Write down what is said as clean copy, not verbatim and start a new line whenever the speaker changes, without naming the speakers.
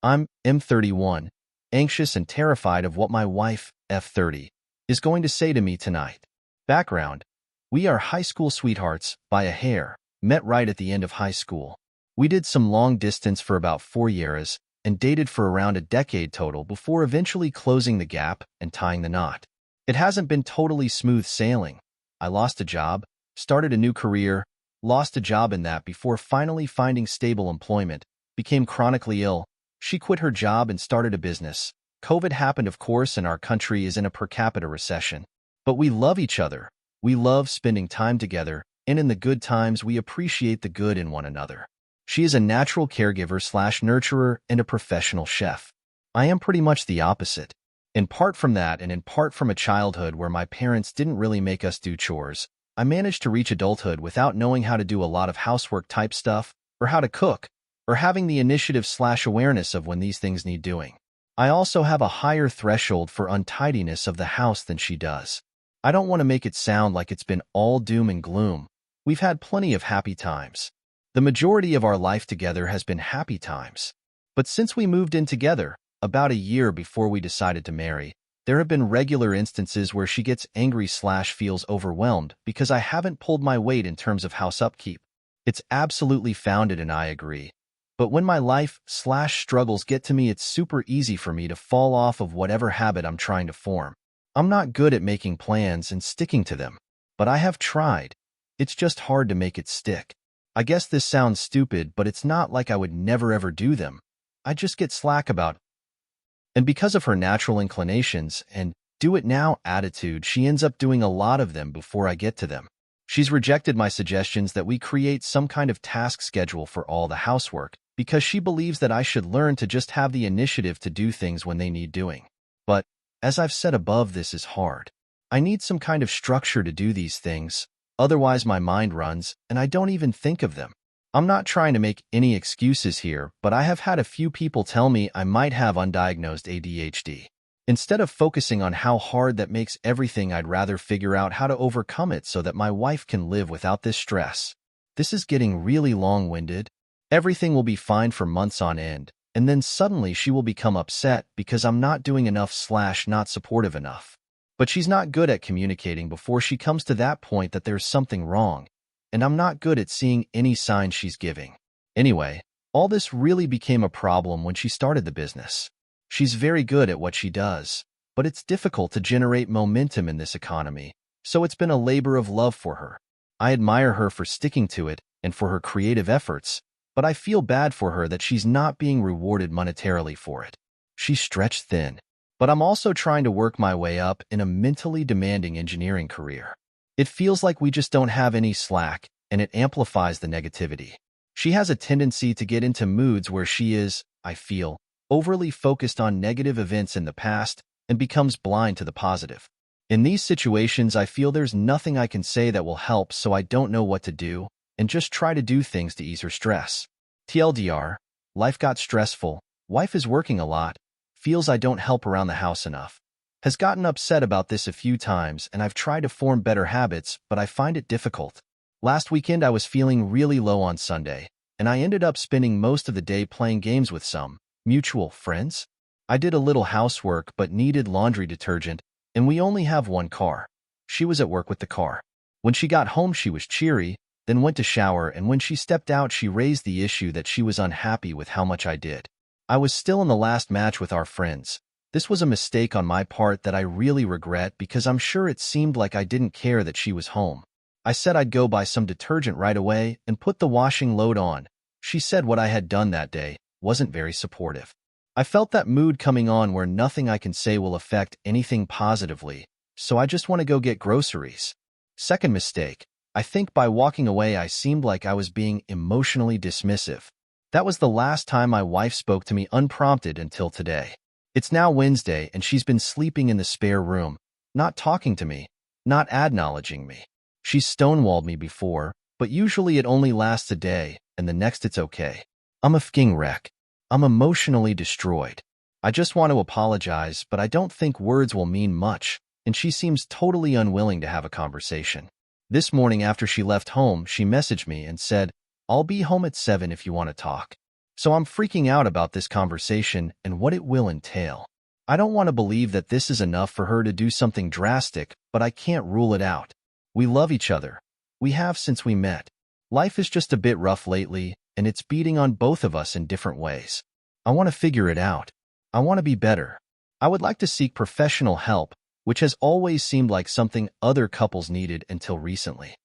I'm M31, anxious and terrified of what my wife, F30, is going to say to me tonight. Background: we are high school sweethearts by a hair, met right at the end of high school. We did some long distance for about 4 years and dated for around a decade total before eventually closing the gap and tying the knot. It hasn't been totally smooth sailing. I lost a job, started a new career, lost a job in that before finally finding stable employment, became chronically ill. She quit her job and started a business. COVID happened, of course, and our country is in a per capita recession. But we love each other. We love spending time together, and in the good times, we appreciate the good in one another. She is a natural caregiver/nurturer and a professional chef. I am pretty much the opposite. In part from that and in part from a childhood where my parents didn't really make us do chores, I managed to reach adulthood without knowing how to do a lot of housework type stuff, or how to cook, or having the initiative/awareness of when these things need doing. I also have a higher threshold for untidiness of the house than she does. I don't want to make it sound like it's been all doom and gloom. We've had plenty of happy times. The majority of our life together has been happy times. But since we moved in together, about a year before we decided to marry, there have been regular instances where she gets angry/feels overwhelmed because I haven't pulled my weight in terms of house upkeep. It's absolutely founded and I agree. But when my life/struggles get to me, it's super easy for me to fall off of whatever habit I'm trying to form. I'm not good at making plans and sticking to them, but I have tried. It's just hard to make it stick. I guess this sounds stupid, but it's not like I would never ever do them. I just get slack about it. And because of her natural inclinations and do-it-now attitude, she ends up doing a lot of them before I get to them. She's rejected my suggestions that we create some kind of task schedule for all the housework because she believes that I should learn to just have the initiative to do things when they need doing. But, as I've said above, this is hard. I need some kind of structure to do these things, otherwise my mind runs and I don't even think of them. I'm not trying to make any excuses here, but I have had a few people tell me I might have undiagnosed ADHD. Instead of focusing on how hard that makes everything, I'd rather figure out how to overcome it so that my wife can live without this stress. This is getting really long-winded. Everything will be fine for months on end, and then suddenly she will become upset because I'm not doing enough/not supportive enough. But she's not good at communicating before she comes to that point that there's something wrong, and I'm not good at seeing any signs she's giving. Anyway, all this really became a problem when she started the business. She's very good at what she does, but it's difficult to generate momentum in this economy, so it's been a labor of love for her. I admire her for sticking to it and for her creative efforts, but I feel bad for her that she's not being rewarded monetarily for it. She's stretched thin. But I'm also trying to work my way up in a mentally demanding engineering career. It feels like we just don't have any slack, and it amplifies the negativity. She has a tendency to get into moods where she is, I feel, overly focused on negative events in the past and becomes blind to the positive. In these situations, I feel there's nothing I can say that will help, so I don't know what to do and just try to do things to ease her stress. TLDR, life got stressful, wife is working a lot, feels I don't help around the house enough. Has gotten upset about this a few times, and I've tried to form better habits, but I find it difficult. Last weekend I was feeling really low on Sunday, and I ended up spending most of the day playing games with some mutual friends. I did a little housework but needed laundry detergent, and we only have one car. She was at work with the car. When she got home she was cheery, then went to shower, and when she stepped out she raised the issue that she was unhappy with how much I did. I was still in the last match with our friends. This was a mistake on my part that I really regret because I'm sure it seemed like I didn't care that she was home. I said I'd go buy some detergent right away and put the washing load on. She said what I had done that day wasn't very supportive. I felt that mood coming on where nothing I can say will affect anything positively, so I just want to go get groceries. Second mistake, I think by walking away I seemed like I was being emotionally dismissive. That was the last time my wife spoke to me unprompted until today. It's now Wednesday and she's been sleeping in the spare room, not talking to me, not acknowledging me. She's stonewalled me before, but usually it only lasts a day and the next it's okay. I'm a f***ing wreck. I'm emotionally destroyed. I just want to apologize, but I don't think words will mean much, and she seems totally unwilling to have a conversation. This morning after she left home, she messaged me and said, "I'll be home at 7 if you want to talk." So I'm freaking out about this conversation and what it will entail. I don't want to believe that this is enough for her to do something drastic, but I can't rule it out. We love each other. We have since we met. Life is just a bit rough lately, and it's beating on both of us in different ways. I want to figure it out. I want to be better. I would like to seek professional help, which has always seemed like something other couples needed until recently.